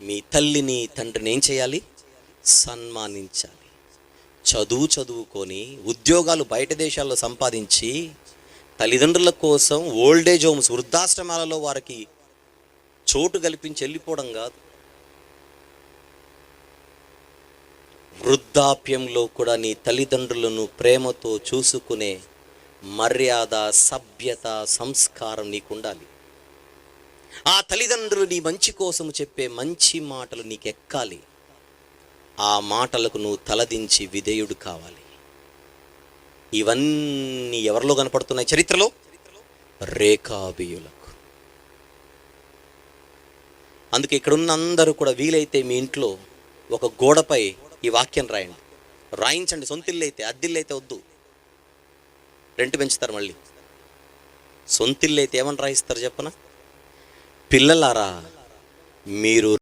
మీ తల్లిని తండ్రిని ఏం చేయాలి? సన్మానించాలి. చదువుకొని ఉద్యోగాలు బయట దేశాల్లో సంపాదించి తల్లిదండ్రుల కోసం ఓల్డేజ్ హోమ్స్, వృద్ధాశ్రమాలలో వారికి చోటు కల్పించి వెళ్ళిపోవడం కాదు. వృద్ధాప్యంలో కూడా నీ తల్లిదండ్రులను ప్రేమతో చూసుకునే మర్యాద, సభ్యత, సంస్కారం నీకు ఉండాలి. ఆ తల్లిదండ్రులు నీ మంచి కోసం చెప్పే మంచి మాటలు నీకు ఎక్కాలి. ఆ మాటలకు నువ్వు తలదించి విధేయుడు కావాలి. ఇవన్నీ ఎవరిలో కనపడుతున్నాయి చరిత్రలో? రేకాబీయులకు. అందుకే ఇక్కడున్న అందరూ కూడా వీలైతే మీ ఇంట్లో ఒక గోడపై ఈ వాక్యం రాయండి, రాయించండి. సొంతిల్లు అయితే, అద్దిల్లు అయితే వద్దు, రెంట్ పెంచుతారు మళ్ళీ. సొంతిల్లు అయితే ఏమని రాయిస్తారు చెప్పనా? పిల్లలారా, మీరు